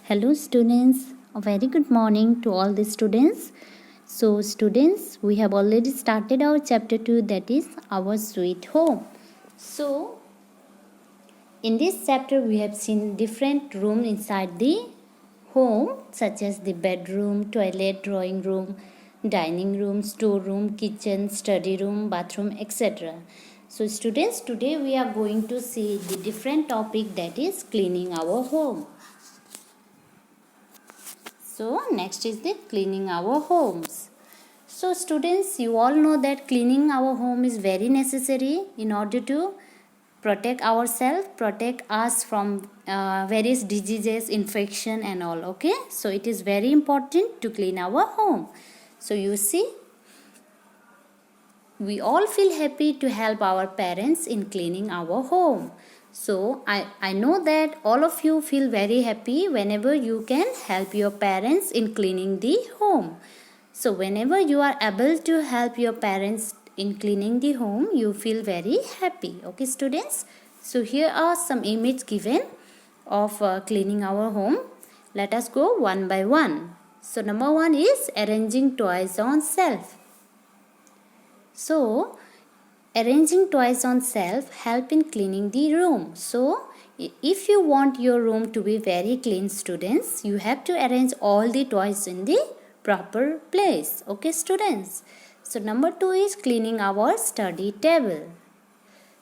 Hello students, a very good morning to all the students. So students, we have already started our chapter 2, that is our sweet home. So in this chapter we have seen different rooms inside the home, such as the bedroom, toilet, drawing room, dining room, storeroom, kitchen, study room, bathroom, etc. So students, today we are going to see the different topic, that is cleaning our home. So next is the cleaning our homes. So students, you all know that cleaning our home is very necessary in order to protect ourselves, protect us from various diseases, infection and all. Okay, so it is very important to clean our home. So you see, we all feel happy to help our parents in cleaning our home. So I know that all of you feel very happy whenever you can help your parents in cleaning the home. So whenever you are able to help your parents in cleaning the home, you feel very happy. Okay students. So here are some images given of cleaning our home. Let us go one by one. So number 1 is arranging toys on shelf. So arranging toys on shelf help in cleaning the room. So if you want your room to be very clean students, you have to arrange all the toys in the proper place. Okay students. So number 2 is cleaning our study table.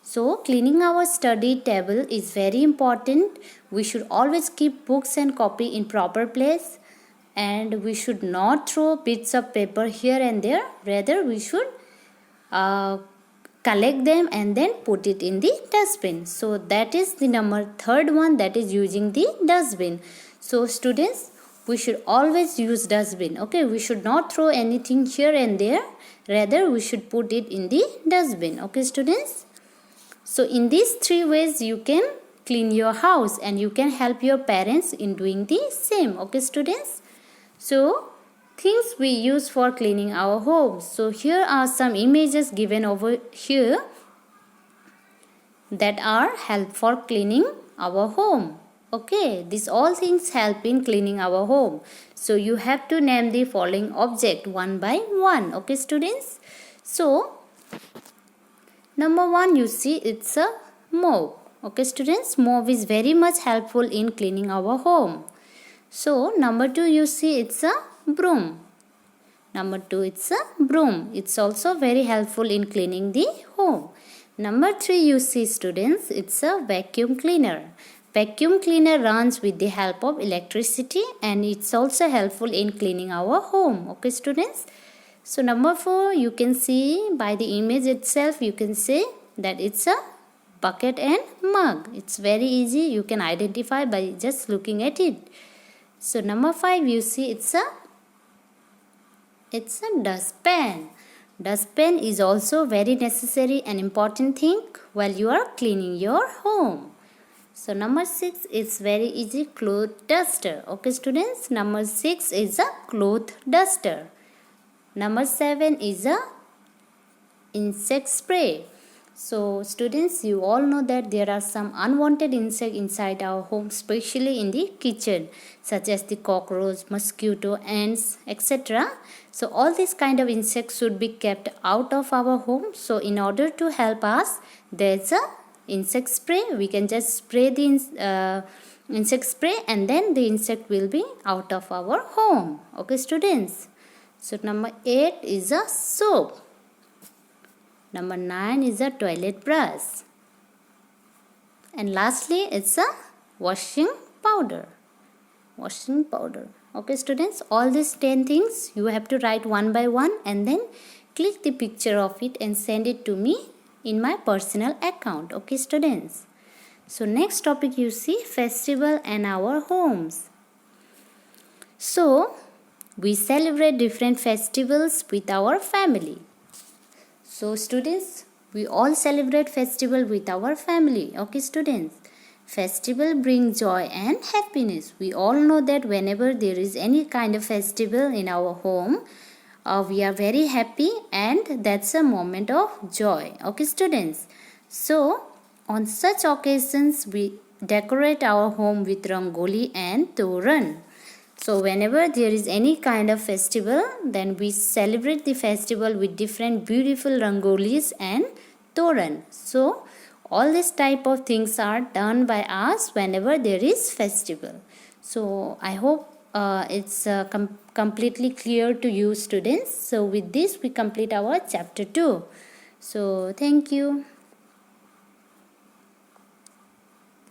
So cleaning our study table is very important. We should always keep books and copy in proper place, and we should not throw bits of paper here and there. Rather we should collect them and then put it in the dustbin. So that is the third one, that is using the dustbin. So students, we should always use dustbin. Okay, we should not throw anything here and there. Rather we should put it in the dustbin. Okay students. So in these 3 ways you can clean your house and you can help your parents in doing the same. Okay students. So things we use for cleaning our homes. So here are some images given over here that are help for cleaning our home. Okay, these all things help in cleaning our home. So you have to name the following object one by one. Okay students. So number 1, you see, it's a mop. Okay students, mop is very much helpful in cleaning our home. So number 2, you see, it's a broom. Number 2, it's a broom. It's also very helpful in cleaning the home. Number 3, you see students, it's a vacuum cleaner. Vacuum cleaner runs with the help of electricity and it's also helpful in cleaning our home. Okay students. So number 4, you can see by the image itself, you can say that it's a bucket and mug. It's very easy. You can identify by just looking at it. So number 5, you see, it's a dustpan. Dustpan is also very necessary and important thing while you are cleaning your home. So number 6 is very easy, cloth duster. Okay students, number 6 is a cloth duster. Number 7 is a insect spray. So students, you all know that there are some unwanted insects inside our home, especially in the kitchen, such as the cockroach, mosquito, ants, etc. So all these kind of insects should be kept out of our home. So in order to help us, there's a insect spray. We can just spray the insect spray and then the insect will be out of our home. Okay students. So number 8 is a soap. Number 9 is a toilet brush. And lastly, it's a washing powder. Washing powder. Okay students, all these 10 things you have to write one by one and then click the picture of it and send it to me in my personal account. Okay students. So next topic, you see, festival and our homes. So we celebrate different festivals with our family. So students, we all celebrate festival with our family. Okay students. Festival bring joy and happiness. We all know that whenever there is any kind of festival in our home, we are very happy and that's a moment of joy. Okay students. So on such occasions, we decorate our home with rangoli and toran. So whenever there is any kind of festival, then we celebrate the festival with different beautiful rangolis and toran. So all this type of things are done by us whenever there is festival. So I hope it's completely clear to you students. So with this we complete our chapter 2. So thank you.